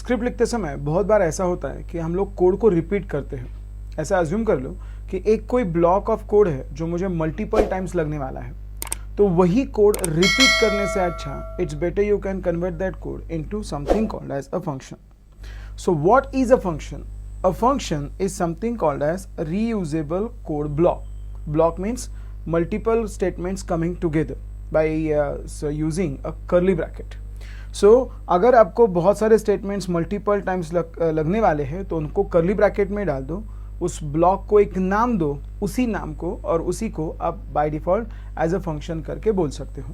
Script लिखते समय बहुत बार ऐसा होता है कि हम लोग कोड को रिपीट करते हैं। ऐसा अज्यूम कर लो कि एक कोई ब्लॉक ऑफ कोड है जो मुझे मल्टीपल टाइम्स लगने वाला है, तो वही कोड रिपीट करने से अच्छा it's better you can convert that code into something called as a function. So what is a function? A function is something called as reusable code block. Block means multiple statements coming together by using a curly bracket. So अगर आपको बहुत सारे statements multiple times लगने वाले हैं तो उनको curly bracket में डाल दो, उस ब्लॉक को एक नाम दो, उसी नाम को और उसी को आप by default as a function करके बोल सकते हो.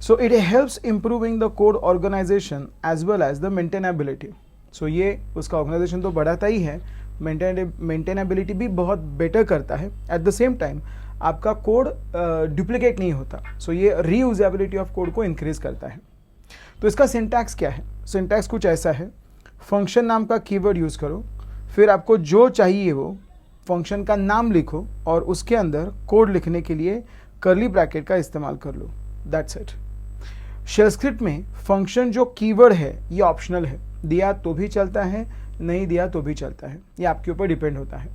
So it helps improving the code organization as well as the maintainability. So ये उसका ऑर्गेनाइजेशन तो बढ़ाता ही है, मेंटेनेबिलिटी भी बहुत बेटर करता है. एट द सेम टाइम आपका कोड डुप्लीकेट नहीं होता. सो ये रीयूजेबिलिटी ऑफ कोड को इंक्रीज करता है. तो इसका सिंटैक्स क्या है? सिंटैक्स कुछ ऐसा है, फंक्शन नाम का कीवर्ड यूज करो, फिर आपको जो चाहिए वो फंक्शन का नाम लिखो और उसके अंदर कोड लिखने के लिए कर्ली ब्रैकेट का इस्तेमाल कर लो. That's it. शेल स्क्रिप्ट में फंक्शन जो कीवर्ड है ये ऑप्शनल है, दिया तो भी चलता है, नहीं दिया तो भी चलता है, ये आपके ऊपर डिपेंड होता है.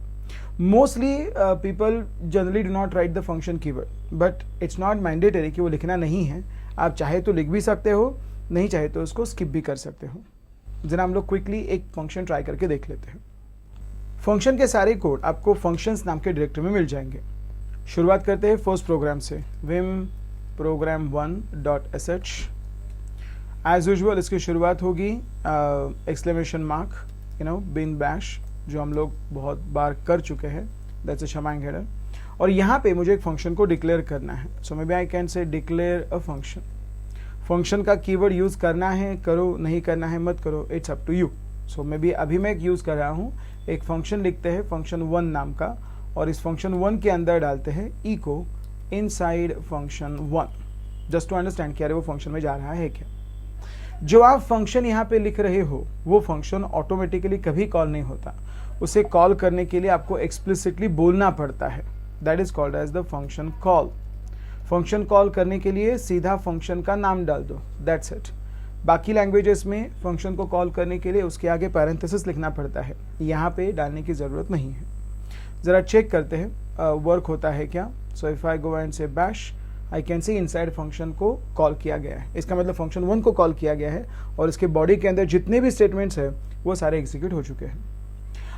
Mostly people generally do not right the function keyword, but it's not mandatory कि वो लिखना नहीं है. आप चाहे तो लिख भी सकते हो, नहीं चाहे तो उसको स्किप भी कर सकते हो. जरा हम लोग क्विकली एक फंक्शन ट्राई करके देख लेते हैं. फंक्शन के सारे कोड आपको फंक्शंस नाम के डायरेक्टरी में मिल जाएंगे. शुरुआत करते हैं फर्स्ट प्रोग्राम से, vim program1.sh. एज यूजुअल इसकी शुरुआत होगी एक्सक्लेमेशन मार्क, बिन बैश, जो हम लोग बहुत बार कर चुके हैं, दैट्स अ शमांग हेडर. और यहाँ पे मुझे एक फंक्शन को डिक्लेयर करना है. So maybe I can say declare a function. Function का कीवर्ड यूज करना है करो, नहीं करना है मत करो, it's up to you. So maybe अभी मैं एक यूज कर रहा हूँ, एक फंक्शन लिखते हैं फंक्शन1 नाम का, और इस फंक्शन1 के अंदर डालते हैं echo inside function one, just to understand कि अरे वो फंक्शन में जा रहा है क्या. जो आप फंक्शन यहाँ पे लिख रहे हो वो फंक्शन ऑटोमेटिकली कभी कॉल नहीं होता. उसे कॉल करने के लिए आपको एक्सप्लिसिटली बोलना पड़ता है. That is called as the function call. Function call करने के लिए सीधा फंक्शन का नाम डाल दो, दैट्स इट. बाकी लैंग्वेजेस में फंक्शन को कॉल करने के लिए उसके आगे पैरेंथेसिस लिखना पड़ता है, यहाँ पे डालने की ज़रूरत नहीं है. ज़रा चेक करते हैं वर्क होता है क्या. So if I go and say bash, I can see inside function को कॉल किया गया है. इसका मतलब फंक्शन1 को कॉल किया गया है और इसके बॉडी के अंदर जितने भी स्टेटमेंट्स है वो सारे एग्जीक्यूट हो चुके हैं.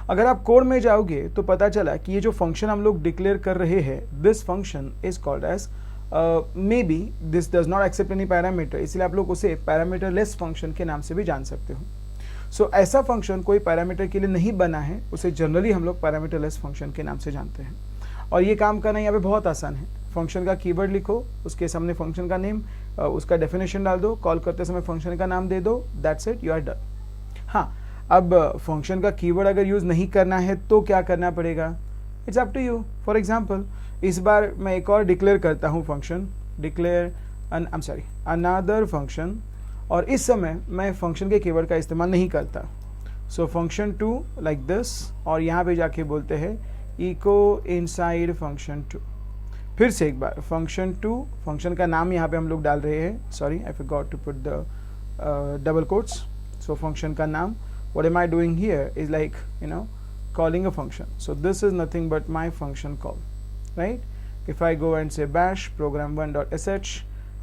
अगर आप कोड में जाओगे तो पता चला कि ये जो फंक्शन हम लोग डिक्लेयर कर रहे हैं, this function is called as maybe this does not accept any parameter, इसलिए आप लोग उसे पैरामीटर लेस फंक्शन के नाम से भी जान सकते हो. सो ऐसा फंक्शन कोई पैरामीटर के लिए नहीं बना है, उसे जनरली हम लोग पैरामीटर लेस फंक्शन के नाम से जानते हैं. और ये काम करना यहाँ पे बहुत आसान है. फंक्शन का कीवर्ड लिखो, उसके सामने फंक्शन का नेम, उसका डेफिनेशन डाल दो, कॉल करते समय फंक्शन का नाम दे दो, that's it, you are done. हाँ, अब फंक्शन का कीवर्ड अगर यूज नहीं करना है तो क्या करना पड़ेगा, it's up to you. For example इस बार मैं एक और डिक्लेयर करता हूँ फंक्शन, डिक्लेयर अनदर फंक्शन, और इस समय मैं फंक्शन के कीवर्ड का इस्तेमाल नहीं करता. सो फंक्शन2 लाइक दिस, और यहाँ पे जाके बोलते हैं इको इनसाइड फंक्शन2. फिर से एक बार फंक्शन2, फंक्शन का नाम यहाँ पे हम लोग डाल रहे हैं, sorry I forgot to put the double quotes. So function का नाम, what am I doing here is like calling a function. So this is nothing but my function call, right? If I go and say bash program1.sh,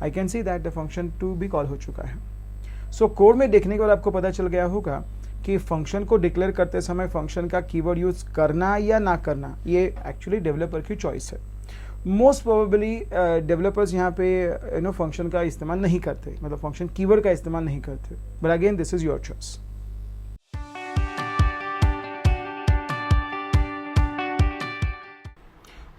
I can see that the function2 भी call हो चुका है. So code में देखने के बाद आपको पता चल गया होगा कि फंक्शन को डिक्लेयर करते समय फंक्शन का कीवर्ड यूज करना या ना करना ये एक्चुअली डेवलपर की चॉइस है. मोस्ट प्रोबेबली डेवलपर्स यहाँ पे फंक्शन का इस्तेमाल नहीं करते, मतलब फंक्शन कीवर्ड का इस्तेमाल नहीं करते, but again this is your choice.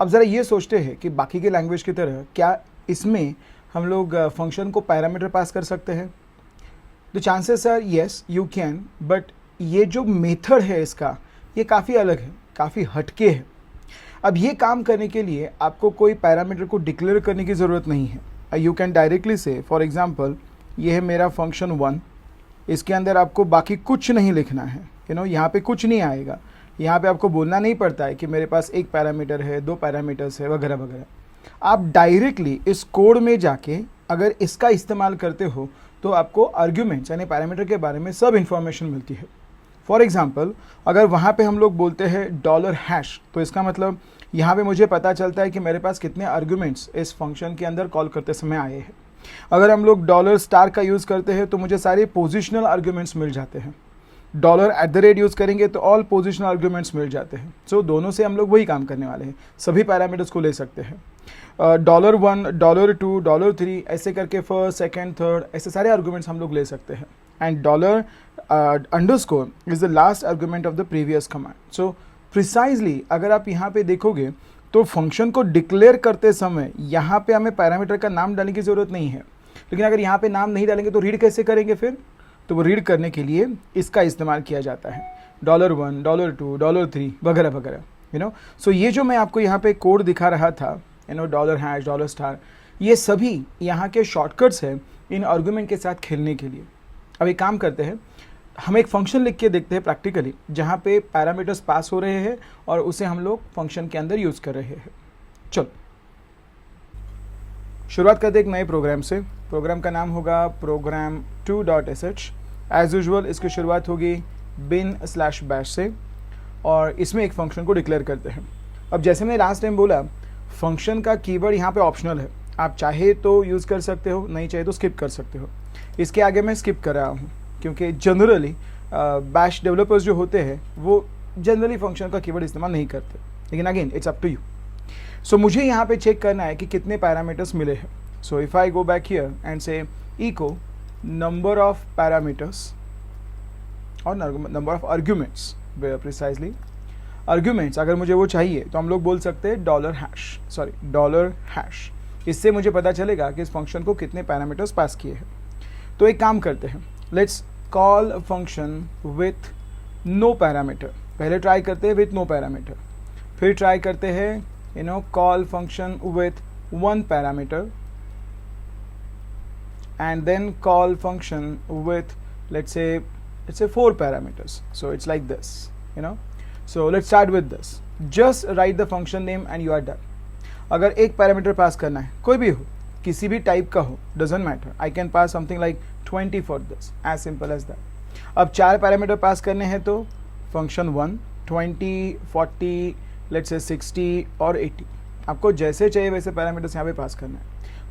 अब ज़रा ये सोचते हैं कि बाकी के लैंग्वेज की तरह क्या इसमें हम लोग फंक्शन को पैरामीटर पास कर सकते हैं. The chances are yes you can, but ये जो मेथड है इसका ये काफ़ी अलग है, काफ़ी हटके है. अब ये काम करने के लिए आपको कोई पैरामीटर को डिक्लेयर करने की ज़रूरत नहीं है. यू कैन डायरेक्टली से, फॉर एग्जांपल ये है मेरा फंक्शन1, इसके अंदर आपको बाकी कुछ नहीं लिखना है. यहाँ पे कुछ नहीं आएगा. यहाँ पे आपको बोलना नहीं पड़ता है कि मेरे पास एक पैरामीटर है, दो पैरामीटर्स है, वगैरह वगैरह. आप डायरेक्टली इस कोड में जाके अगर इसका इस्तेमाल करते हो तो आपको आर्ग्यूमेंट्स यानी पैरामीटर के बारे में सब इंफॉर्मेशन मिलती है। फॉर एग्जाम्पल अगर वहाँ पे हम लोग बोलते हैं $#, तो इसका मतलब यहाँ पे मुझे पता चलता है कि मेरे पास कितने आर्ग्यूमेंट्स इस फंक्शन के अंदर कॉल करते समय आए हैं। अगर हम लोग $* का यूज़ करते हैं तो मुझे सारे पोजिशनल आर्ग्यूमेंट्स मिल जाते हैं। $@ यूज़ करेंगे तो ऑल पोजिशनल आर्ग्यूमेंट्स मिल जाते हैं। सो दोनों से हम लोग वही काम करने वाले हैं, सभी पैरामीटर्स को ले सकते हैं। $1, $2, $3 ऐसे करके फर्स्ट, सेकेंड, थर्ड ऐसे सारे आर्ग्यूमेंट्स हम लोग ले सकते हैं। And $_ is the last argument of the previous command. So precisely अगर आप यहाँ पे देखोगे तो फंक्शन को डिक्लेयर करते समय यहाँ पे हमें पैरामीटर का नाम डालने की ज़रूरत नहीं है, लेकिन अगर यहाँ पे नाम नहीं डालेंगे तो रीड कैसे करेंगे फिर? तो वो रीड करने के लिए इसका इस्तेमाल किया जाता है, $1, $2, $3 वगैरह वगैरह, यू नो। सो ये जो मैं आपको यहाँ पे कोड दिखा रहा था, यू नो, $#, ये सभी यहाँ के शॉर्टकट्स हैं इन आर्गुमेंट के साथ खेलने के लिए। अब एक काम करते हैं, हम एक फंक्शन लिख के देखते हैं प्रैक्टिकली, जहाँ पे पैरामीटर्स पास हो रहे हैं और उसे हम लोग फंक्शन के अंदर यूज़ कर रहे हैं। चलो शुरुआत करते हैं एक नए प्रोग्राम से। प्रोग्राम का नाम होगा program2.sh। एज यूजुअल इसकी शुरुआत होगी bin/bash से और इसमें एक फंक्शन को डिक्लेयर करते हैं। अब जैसे मैंने लास्ट टाइम बोला, फंक्शन का कीवर्ड यहाँ पे ऑप्शनल है, आप चाहे तो यूज़ कर सकते हो, नहीं चाहे तो स्किप कर सकते हो। इसके आगे मैं स्किप कर रहा हूँ क्योंकि जनरली बैश डेवलपर्स जो होते हैं वो जनरली फंक्शन का कीवर्ड इस्तेमाल नहीं करते, लेकिन again it's up to you. So मुझे यहाँ पे चेक करना है कि कितने पैरामीटर्स मिले हैं। So if I go back here and से इको नंबर ऑफ पैरामीटर्स और number of arguments, precisely arguments अगर मुझे वो चाहिए तो हम लोग बोल सकते हैं $#। इससे मुझे पता चलेगा कि इस फंक्शन को कितने पैरामीटर्स पास किए हैं। तो एक काम करते हैं, let's call function with no parameter. पहले ट्राई करते हैं विथ नो पैरामीटर, फिर ट्राई करते हैं you know call function with 1 parameter and then call function with let's say 4 parameters. So it's like this, you know. So let's start with this. Just write the function name and you are done. अगर एक parameter pass करना है, कोई भी हो, किसी भी type का हो, doesn't matter. I can pass something like 20 for this, as simple as that. अब 4 पैरामीटर पास करने हैं तो फंक्शन 1, 20, 40, let's say 60 और 80, आपको जैसे चाहिए वैसे पैरामीटर्स यहाँ पे पास करना है।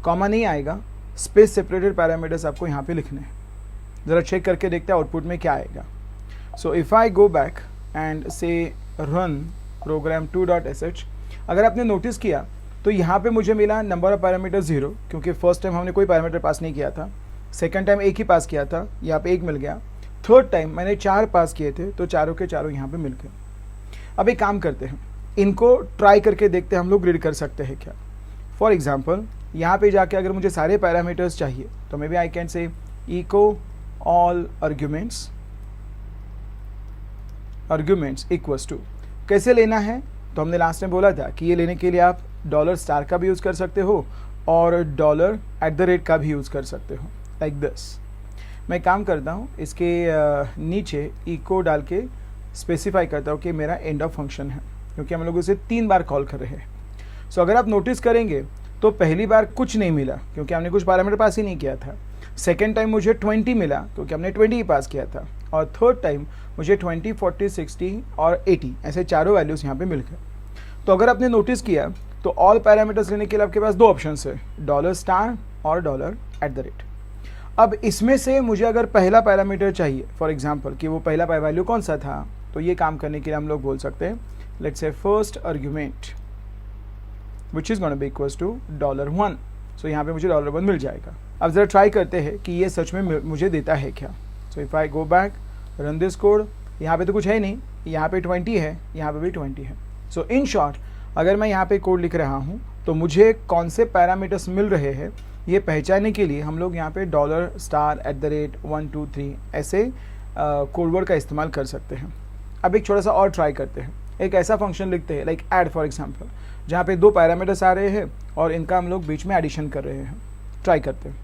कॉमा नहीं आएगा, स्पेस सेपरेटेड पैरामीटर्स आपको यहाँ पे लिखने हैं। ज़रा चेक करके देखते हैं आउटपुट में क्या आएगा। So if I go back and से रन program2.sh, अगर आपने नोटिस किया तो यहाँ पे मुझे मिला नंबर ऑफ पैरामीटर 0, क्योंकि फर्स्ट टाइम हमने कोई पैरामीटर पास नहीं किया था, सेकंड टाइम एक ही पास किया था, यहाँ पे 1 मिल गया, थर्ड टाइम मैंने 4 पास किए थे तो चारों के चारों यहाँ पे मिल गए। अब एक काम करते हैं, इनको ट्राई करके देखते हैं हम लोग रीड कर सकते हैं क्या। फॉर एग्जाम्पल यहाँ पे जाके अगर मुझे सारे पैरामीटर्स चाहिए तो maybe I can say echo all arguments equals to, कैसे लेना है तो हमने लास्ट टाइम बोला था कि ये लेने के लिए आप $* का भी यूज़ कर सकते हो और $@ का भी यूज़ कर सकते हो, लाइक दिस। मैं काम करता हूँ, इसके नीचे इको डाल के स्पेसिफाई करता हूँ कि मेरा एंड ऑफ फंक्शन है, क्योंकि हम लोग उसे 3 बार कॉल कर रहे हैं। सो अगर आप नोटिस करेंगे तो पहली बार कुछ नहीं मिला क्योंकि हमने कुछ पैरामीटर पास ही नहीं किया था, सेकेंड टाइम मुझे 20 मिला क्योंकि हमने 20 ही पास किया था, और थर्ड टाइम मुझे 20, 40, 60 और 80 ऐसे चारों वैल्यूज़ यहाँ पे मिल गए। तो अगर आपने नोटिस किया तो ऑल पैरामीटर्स लेने के लिए आपके पास 2 ऑप्शन है, $* और $@। अब इसमें से मुझे अगर पहला पैरामीटर चाहिए, फॉर एग्जाम्पल कि वो पहला वैल्यू कौन सा था, तो ये काम करने के लिए हम लोग बोल सकते हैं let's say first argument which is gonna be equals to $1। So यहाँ पे मुझे $1 मिल जाएगा। अब ज़रा ट्राई करते हैं कि ये सच में मुझे देता है क्या। So if I go back run this code, यहाँ पे तो कुछ है नहीं, यहाँ पे 20 है, यहाँ पे भी 20 है। सो इन शॉर्ट अगर मैं यहाँ पे कोड लिख रहा हूँ तो मुझे कौन से पैरामीटर्स मिल रहे हैं ये पहचानने के लिए हम लोग यहाँ पे $*123 ऐसे कोडवर्ड का इस्तेमाल कर सकते हैं। अब एक छोटा सा और ट्राई करते हैं, एक ऐसा फंक्शन लिखते हैं लाइक ऐड फॉर एग्जाम्पल, जहाँ पे 2 पैरामीटर्स आ रहे हैं और इनका हम लोग बीच में एडिशन कर रहे हैं। ट्राई करते हैं,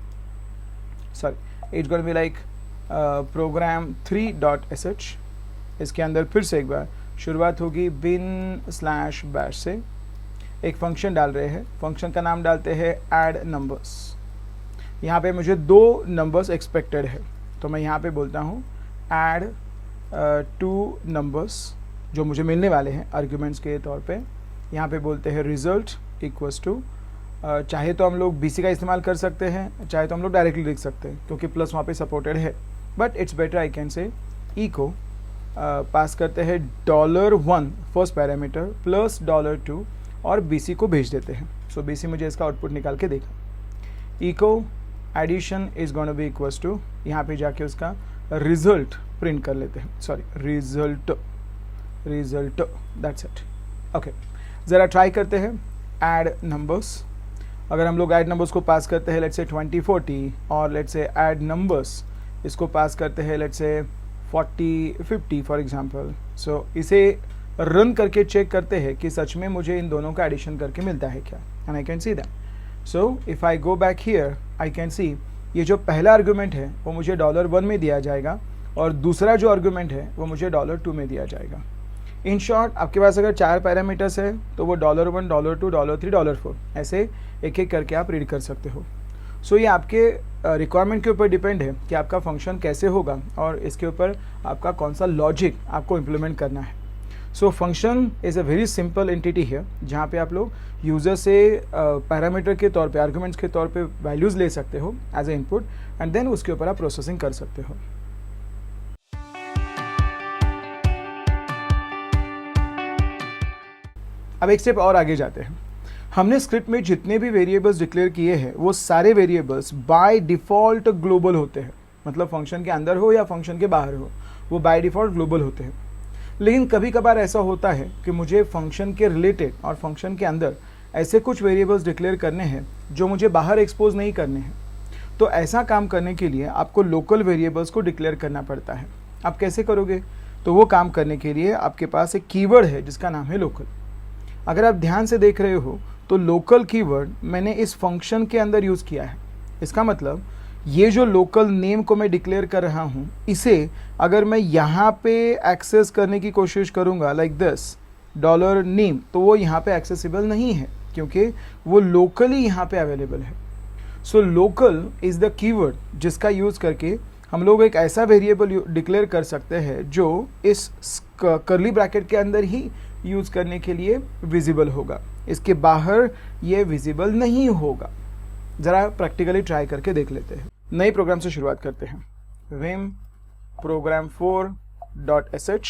sorry it's gonna be like program3.sh। इसके अंदर फिर से एक बार शुरुआत होगी bin/bash से। एक फंक्शन डाल रहे हैं, फंक्शन का नाम डालते हैं ऐड नंबर्स। यहाँ पे मुझे 2 नंबर्स एक्सपेक्टेड है, तो मैं यहाँ पे बोलता हूँ ऐड 2 नंबर्स जो मुझे मिलने वाले हैं आर्ग्यूमेंट्स के तौर पे। यहाँ पे बोलते हैं रिजल्ट इक्वल्स टू, चाहे तो हम लोग BC का इस्तेमाल कर सकते हैं, चाहे तो हम लोग डायरेक्टली लिख सकते हैं क्योंकि प्लस वहाँ पे सपोर्टेड है, but it's better I can say E को पास करते हैं $1 फर्स्ट पैरामीटर प्लस $2 और BC को भेज देते हैं। सो BC मुझे इसका आउटपुट निकाल के देगा। Echo addition is gonna be equals to, यहाँ पे जाके उसका रिजल्ट प्रिंट कर लेते हैं, sorry result that's it. Okay, ज़रा ट्राई करते हैं ऐड नंबर्स। अगर हम लोग ऐड नंबर्स को पास करते हैं लेट्स से 2040 और लेट्स से ऐड नंबर्स इसको पास करते हैं लेट्स से 40-50 फॉर एग्जांपल। सो इसे रन करके चेक करते हैं कि सच में मुझे इन दोनों का एडिशन करके मिलता है क्या, and I can see that. So if I go back here I can सी ये जो पहला आर्गुमेंट है वो मुझे $1 में दिया जाएगा और दूसरा जो आर्गुमेंट है वो मुझे $2 में दिया जाएगा। इन शॉर्ट आपके पास अगर 4 पैरामीटर्स है तो वो $1, $2, $3, $4 ऐसे एक एक करके आप रीड कर सकते हो। सो ये आपके रिक्वायरमेंट के ऊपर डिपेंड है कि आपका फंक्शन कैसे होगा और इसके ऊपर आपका कौन सा लॉजिक आपको इम्प्लीमेंट करना है। So function is a very simple entity है जहाँ पे आप लोग यूज़र से पैरामीटर के तौर पे, आर्गुमेंट्स के तौर पे वैल्यूज़ ले सकते हो as a input and then उसके ऊपर आप प्रोसेसिंग कर सकते हो। अब एक स्टेप और आगे जाते हैं। हमने स्क्रिप्ट में जितने भी वेरिएबल्स डिक्लेयर किए हैं वो सारे वेरिएबल्स बाय डिफ़ॉल्ट ग्लोबल होते हैं, मतलब फंक्शन के अंदर हो या फंक्शन के बाहर हो वो बाय डिफ़ॉल्ट ग्लोबल होते हैं। लेकिन कभी कभार ऐसा होता है कि मुझे फंक्शन के रिलेटेड और फंक्शन के अंदर ऐसे कुछ वेरिएबल्स डिक्लेयर करने हैं जो मुझे बाहर एक्सपोज नहीं करने हैं। तो ऐसा काम करने के लिए आपको लोकल वेरिएबल्स को डिक्लेयर करना पड़ता है। आप कैसे करोगे? तो वो काम करने के लिए आपके पास एक कीवर्ड है जिसका नाम है लोकल। अगर आप ध्यान से देख रहे हो तो लोकल कीवर्ड मैंने इस फंक्शन के अंदर यूज़ किया है। इसका मतलब ये जो लोकल नेम को मैं डिक्लेयर कर रहा हूँ इसे अगर मैं यहाँ पे एक्सेस करने की कोशिश करूँगा लाइक दिस $name, तो वो यहाँ पे एक्सेसिबल नहीं है क्योंकि वो लोकली यहाँ पे अवेलेबल है। So local is the keyword जिसका यूज़ करके हम लोग एक ऐसा वेरिएबल डिक्लेयर कर सकते हैं जो इस कर्ली ब्रैकेट के अंदर ही यूज़ करने के लिए विजिबल होगा, इसके बाहर ये विजिबल नहीं होगा। ज़रा प्रैक्टिकली ट्राई करके देख लेते हैं। नई प्रोग्राम से शुरुआत करते हैं। vim program4.sh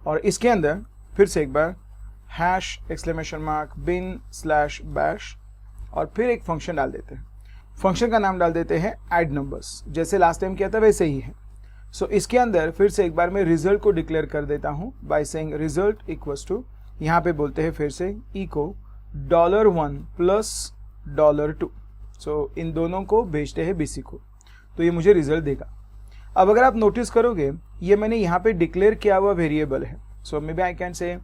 और इसके अंदर फिर से एक बार #bin/bash और फिर एक फंक्शन डाल देते हैं। फंक्शन का नाम डाल देते हैं ऐड नंबर्स, जैसे लास्ट टाइम किया था वैसे ही है। सो इसके अंदर फिर से एक बार मैं रिजल्ट को डिक्लेयर कर देता हूँ by saying result equals to, यहाँ पे बोलते हैं फिर से इको $1 प्लस $2। सो इन दोनों को भेजते हैं BC को, तो ये मुझे रिजल्ट देगा। अब अगर आप नोटिस करोगे ये मैंने यहाँ पे डिक्लेयर किया हुआ वेरिएबल है। So maybe I can say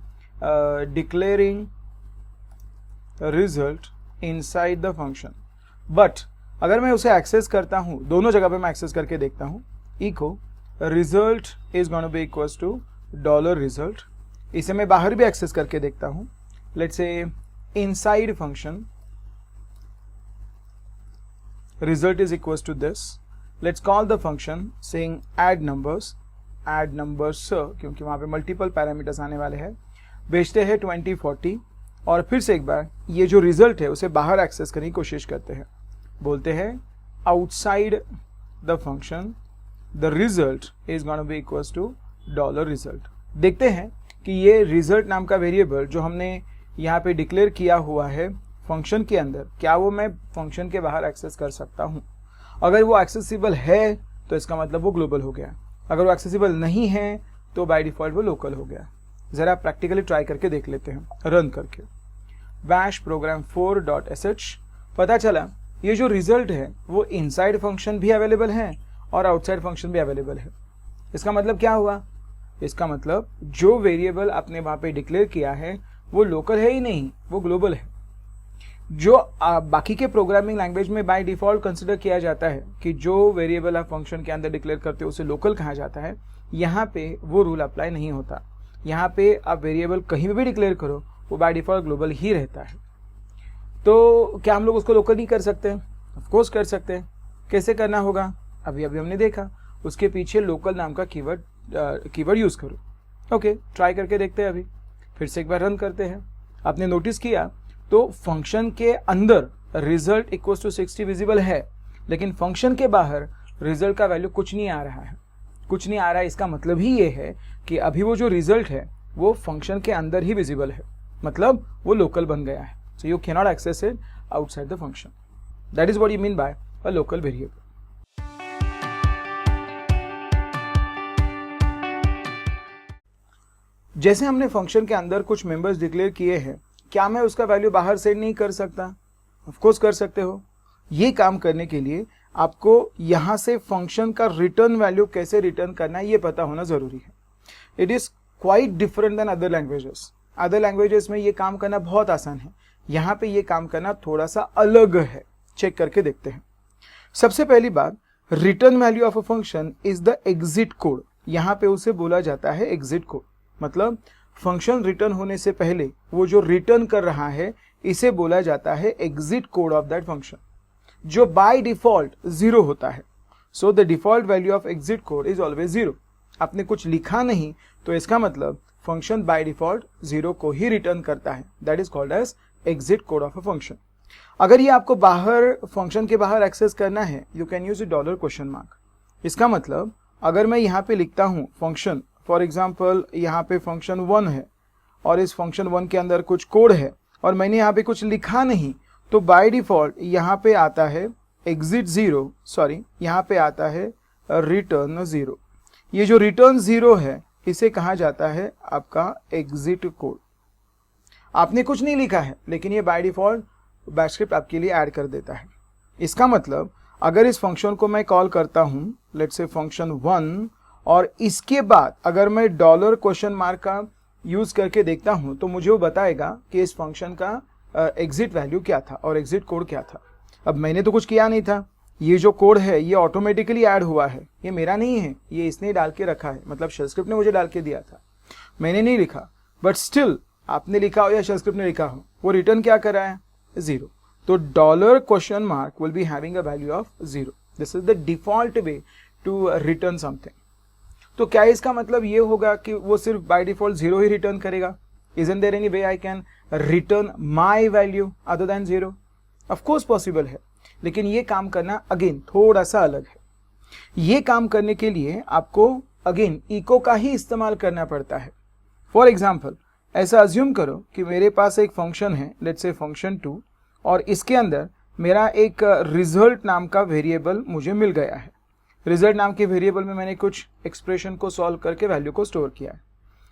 declaring result inside the function, but अगर मैं उसे एक्सेस करता हूँ, दोनों जगह पे मैं एक्सेस करके देखता हूँ, echo result is gonna be equals to $result। इसे मैं बाहर भी एक्सेस करके देखता हूँ, let's say inside function result is equals to this। Let's call the function saying add numbers क्योंकि वहाँ पे मल्टीपल पैरामीटर्स आने वाले हैं। भेजते हैं 2040 और फिर से एक बार ये जो रिजल्ट है उसे बाहर एक्सेस करने की कोशिश करते हैं। बोलते हैं outside the function the result is gonna be equals to $result। देखते हैं कि ये रिजल्ट नाम का वेरिएबल जो हमने यहाँ पे डिक्लेयर किया हुआ है फंक्शन के अंदर, क्या वो मैं फंक्शन के बाहर एक्सेस कर सकता हूँ। अगर वो एक्सेसिबल है तो इसका मतलब वो ग्लोबल हो गया, अगर वो एक्सेसिबल नहीं है तो बाय डिफॉल्ट वो लोकल हो गया। ज़रा प्रैक्टिकली ट्राई करके देख लेते हैं रन करके। bash program4.sh, पता चला ये जो रिजल्ट है वो इनसाइड फंक्शन भी अवेलेबल है और आउटसाइड फंक्शन भी अवेलेबल है। इसका मतलब क्या हुआ? इसका मतलब जो वेरिएबल आपने वहाँ पे डिक्लेयर किया है वो लोकल है ही नहीं, वो ग्लोबल है। जो बाकी के प्रोग्रामिंग लैंग्वेज में बाय डिफ़ॉल्ट कंसिडर किया जाता है कि जो वेरिएबल आप फंक्शन के अंदर डिक्लेयर करते हो उसे लोकल कहा जाता है, यहाँ पे वो रूल अप्लाई नहीं होता। यहाँ पे आप वेरिएबल कहीं भी डिक्लेयर करो वो बाय डिफ़ॉल्ट ग्लोबल ही रहता है। तो क्या हम लोग उसको लोकल नहीं कर सकते? ऑफ कोर्स कर सकते हैं। कैसे करना होगा अभी हमने देखा, उसके पीछे लोकल नाम का कीवर्ड यूज करो। ओके, ट्राई करके देखते हैं। अभी फिर से एक बार रन करते हैं। आपने नोटिस किया तो फंक्शन के अंदर रिजल्ट इक्वल टू 60 विजिबल है, लेकिन फंक्शन के बाहर रिजल्ट का वैल्यू कुछ नहीं आ रहा है। कुछ नहीं आ रहा है, इसका मतलब ही ये है कि अभी वो जो रिजल्ट है वो फंक्शन के अंदर ही विजिबल है, मतलब वो लोकल बन गया है। So you can not access it outside the function. That is what you mean by a local variable. जैसे हमने फंक्शन के अंदर कुछ मेंबर्स डिक्लेयर किए हैं, क्या मैं उसका वैल्यू बाहर सेंड नहीं कर सकता? ऑफ कोर्स कर सकते हो। ये काम करने के लिए आपको यहां से फंक्शन का रिटर्न वैल्यू कैसे रिटर्न करना है ये पता होना जरूरी है। It is quite different than other languages. Other languages में ये काम करना बहुत आसान है, यहाँ पे ये काम करना थोड़ा सा अलग है। चेक करके देखते हैं। सबसे पहली बात, return value of a function is the exit code. यहाँ पे उसे बोला जाता है एग्जिट कोड, मतलब फंक्शन रिटर्न होने से पहले वो जो रिटर्न कर रहा है इसे बोला जाता है exit code of that function, जो बाय डिफॉल्ट 0 होता है। So the default value of exit code is always 0। आपने कुछ लिखा नहीं तो इसका मतलब फंक्शन बाय डिफॉल्ट 0 को ही रिटर्न करता है। That is called as exit code of a function. अगर ये आपको बाहर फंक्शन के बाहर एक्सेस करना है, यू कैन यूज $? इसका मतलब अगर मैं यहाँ पे लिखता हूँ फंक्शन, फॉर एग्जाम्पल यहाँ पे फंक्शन 1 है और इस फंक्शन 1 के अंदर कुछ कोड है और मैंने यहाँ पे कुछ लिखा नहीं, तो बाय डिफॉल्ट यहाँ पे आता है एग्जिट 0, सॉरी यहाँ पे आता है रिटर्न 0। ये जो रिटर्न 0 है इसे कहा जाता है आपका एग्जिट कोड। आपने कुछ नहीं लिखा है लेकिन ये बाय डिफॉल्ट बैश स्क्रिप्ट आपके लिए ऐड कर देता है। इसका मतलब अगर इस फंक्शन को मैं कॉल करता हूँ, लेट्स से फंक्शन 1, और इसके बाद अगर मैं $? का यूज करके देखता हूँ तो मुझे वो बताएगा कि इस फंक्शन का एग्जिट वैल्यू क्या था और एग्जिट कोड क्या था। अब मैंने तो कुछ किया नहीं था, ये जो कोड है ये ऑटोमेटिकली ऐड हुआ है, ये मेरा नहीं है, ये इसने डाल के रखा है, मतलब शेल स्क्रिप्ट ने मुझे डाल के दिया था, मैंने नहीं लिखा। बट स्टिल आपने लिखा हो या शेल स्क्रिप्ट ने लिखा हो, वो रिटर्न क्या कर रहा है? 0। तो $? Will be having a value of 0। This is the default way to return something. तो क्या इसका मतलब ये होगा कि वो सिर्फ बाय डिफॉल्ट 0 ही रिटर्न करेगा? Isn't there any way I can return my value other than 0? Of course possible है, लेकिन ये काम करना अगेन थोड़ा सा अलग है। ये काम करने के लिए आपको अगेन इको का ही इस्तेमाल करना पड़ता है। फॉर एग्जाम्पल, ऐसा अज्यूम करो कि मेरे पास एक फंक्शन है, लेट्स से फंक्शन 2, और इसके अंदर मेरा एक रिजल्ट नाम का वेरिएबल मुझे मिल गया है। रिजल्ट नाम के वेरिएबल में मैंने कुछ एक्सप्रेशन को सॉल्व करके वैल्यू को स्टोर किया है।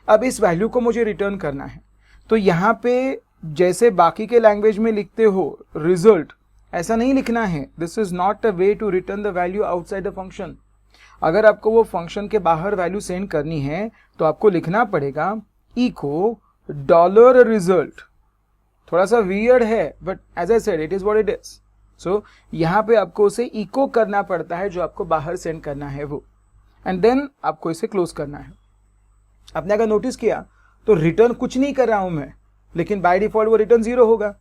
अब इस वैल्यू को मुझे रिटर्न करना है, तो यहाँ पे जैसे बाकी के लैंग्वेज में लिखते हो रिजल्ट, ऐसा नहीं लिखना है। This is not a way to return the value outside the function. अगर आपको वो फंक्शन के बाहर वैल्यू सेंड करनी है तो आपको लिखना पड़ेगा इको $result। थोड़ा सा वियर्ड है, but as I said it is what it is. So यहाँ पे आपको उसे इको करना पड़ता है जो आपको बाहर सेंड करना है वो, एंड देन आपको इसे क्लोज करना है। आपने अगर नोटिस किया तो रिटर्न कुछ नहीं कर रहा हूं मैं, लेकिन बाय डिफॉल्ट वो रिटर्न 0 होगा।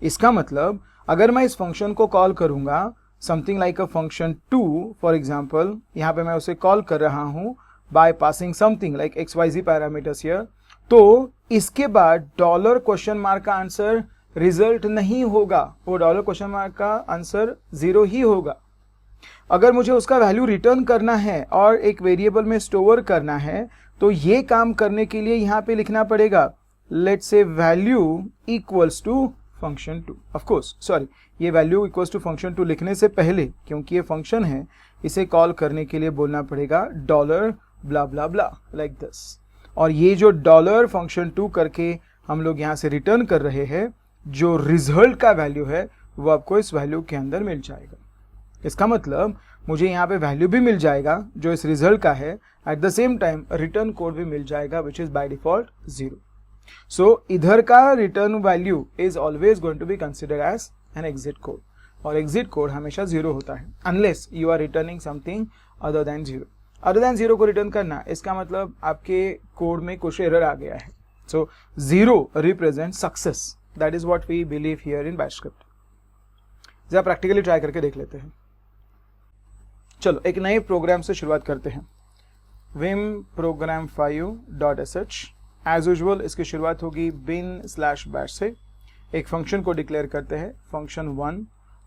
इसका मतलब अगर मैं इस फंक्शन को कॉल करूंगा something like a function 2, for example यहाँ पे मैं उसे कॉल कर रहा हूं by passing something like XYZ parameters here, तो इसके बाद $? का आंसर रिजल्ट नहीं होगा, वो $? का आंसर 0 ही होगा। अगर मुझे उसका वैल्यू रिटर्न करना है और एक वेरिएबल में स्टोर करना है तो ये काम करने के लिए यहाँ पे लिखना पड़ेगा let's say value equals to function 2। Of course sorry, ये वैल्यू इक्वल्स टू फंक्शन 2 लिखने से पहले, क्योंकि ये फंक्शन है, इसे कॉल करने के लिए बोलना पड़ेगा $blah blah blah like this. और ये जो फंक्शन 2 करके हम लोग यहाँ से रिटर्न कर रहे हैं, जो रिजल्ट का वैल्यू है वो आपको इस वैल्यू के अंदर मिल जाएगा। इसका मतलब मुझे यहाँ पे वैल्यू भी मिल जाएगा जो इस रिजल्ट का है, at the same time return code भी मिल जाएगा which is by default 0। So इधर का return value is always going to be considered as an exit code, और एग्जिट कोड हमेशा 0 होता है unless you are returning something other than 0। Other than 0 को रिटर्न करना, इसका मतलब आपके कोड में कुछ एरर आ गया है। So 0 represent success, that is what we believe here in bash script. जरा प्रैक्टिकली ट्राई करके देख लेते हैं। चलो एक नए प्रोग्राम से शुरुआत करते हैं। vim program 5.sh as usual इसकी शुरुआत होगी bin/bash से। एक फंक्शन को डिक्लेयर करते हैं फंक्शन 1,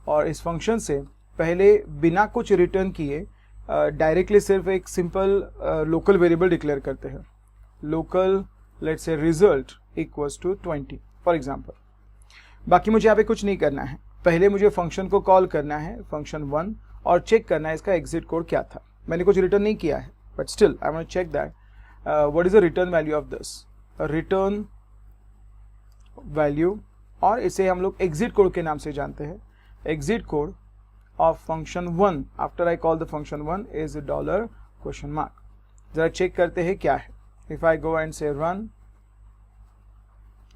और इस फंक्शन से पहले बिना कुछ रिटर्न किए डायरेक्टली सिर्फ एक सिंपल लोकल वेरिएबल डिक्लेयर करते हैं। Local let's say result equals to 20 for example. बाकी मुझे यहाँ पे कुछ नहीं करना है, पहले मुझे फंक्शन को कॉल करना है फंक्शन 1 और चेक करना है इसका एग्जिट कोड क्या था। मैंने कुछ रिटर्न नहीं किया है, but still I want to check that what is the return value of this. Return value, और इसे हम लोग एग्जिट कोड के नाम से जानते हैं। Exit code of function 1 after I call the function 1 is $? जरा चेक करते हैं क्या है। इफ आई गो एंड से रन,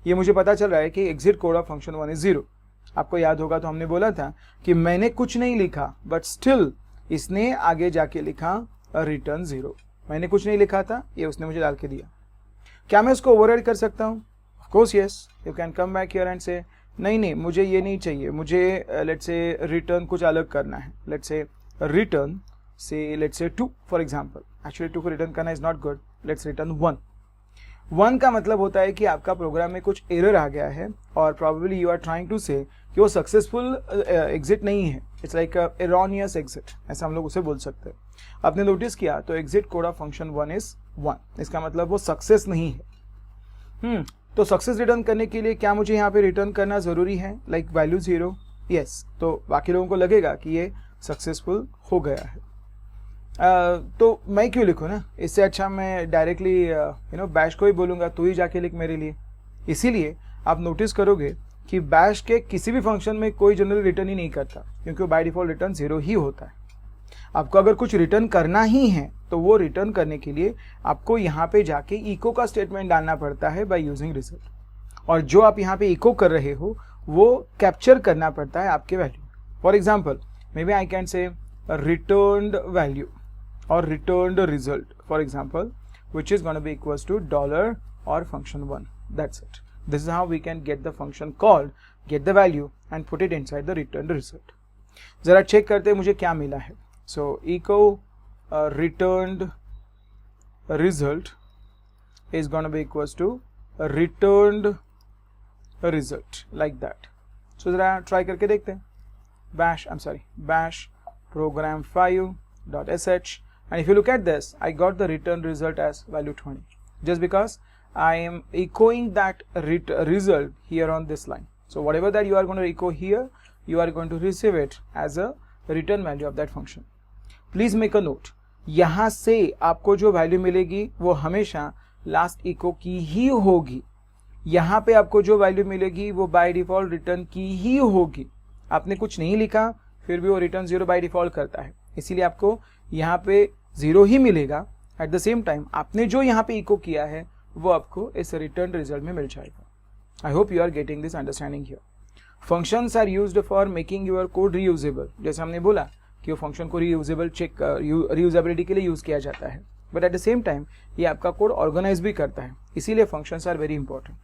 ये मुझे पता चल रहा है कि exit code of function 1 is 0। आपको याद होगा तो हमने बोला था कि मैंने कुछ नहीं लिखा, बट स्टिल इसने आगे जाके लिखा रिटर्न 0। मैंने कुछ नहीं लिखा था, ये उसने मुझे डाल के दिया। क्या मैं उसको ओवरराइड कर सकता हूँ? Of course yes, you can come back here and से नहीं मुझे ये नहीं चाहिए, मुझे लेट्स से रिटर्न कुछ अलग करना है। लेट्स से रिटर्न से let's say 2 for example. Actually 2 को रिटर्न करना is not good, let's return 1। 1 का मतलब होता है कि आपका प्रोग्राम में कुछ एरर आ गया है और probably you are trying to say कि वो सक्सेसफुल एग्जिट नहीं है, इट्स लाइक एरोनियस एग्जिट, ऐसा हम लोग उसे बोल सकते हैं। आपने नोटिस किया तो exit code of function 1 is 1, इसका मतलब वो सक्सेस नहीं है। तो सक्सेस रिटर्न करने के लिए क्या मुझे यहाँ पे रिटर्न करना जरूरी है, लाइक वैल्यू 0? यस, तो बाकी लोगों को लगेगा कि ये सक्सेसफुल हो गया है। तो मैं क्यों लिखूँ ना, इससे अच्छा मैं डायरेक्टली बैश को ही बोलूँगा तू ही जाके लिख मेरे लिए। इसीलिए आप नोटिस करोगे कि बैश के किसी भी फंक्शन में कोई जनरल रिटर्न ही नहीं करता, क्योंकि बाय डिफॉल्ट रिटर्न 0 ही होता है। आपको अगर कुछ रिटर्न करना ही है तो वो रिटर्न करने के लिए आपको यहाँ पे जाके इको का स्टेटमेंट डालना पड़ता है बाय यूजिंग रिजल्ट, और जो आप यहाँ पे इको कर रहे हो वो कैप्चर करना पड़ता है आपके value. For example maybe I can say returned value or returned result, for example, which is going to be equals to $, or function 1. That's it. This is how we can get the function called, get the value and put it inside the returned result. जरा check करते हैं मुझे क्या मिला है। So echo returned result is going to be equals to returned result, like that. So जरा try करके देखते हैं। bash program 5.sh, and if you look at this, I got the return result as value 20, just because I am echoing that result here on this line. So whatever that you are going to echo here, you are going to receive it as a return value of that function. Please make a note, यहाँ से आपको जो value मिलेगी वो हमेशा last eco की ही होगी। यहाँ पे आपको जो वैल्यू मिलेगी वो बाय डिफॉल्ट रिटर्न की ही होगी। आपने कुछ नहीं लिखा फिर भी वो रिटर्न 0 बाय डिफॉल्ट करता है, इसीलिए आपको यहाँ पे 0 ही मिलेगा। एट द सेम टाइम आपने जो यहाँ पे इको किया है वो आपको इस रिटर्न रिजल्ट में मिल जाएगा। I hope you are getting this understanding here. Functions are used for making your code reusable. जैसे हमने बोला कि वो फंक्शन को रीयूजेबल रीयूजेबिलिटी के लिए यूज किया जाता है, but at the same time ये आपका कोड ऑर्गेनाइज भी करता है, इसीलिए फंक्शंस आर वेरी इंपॉर्टेंट।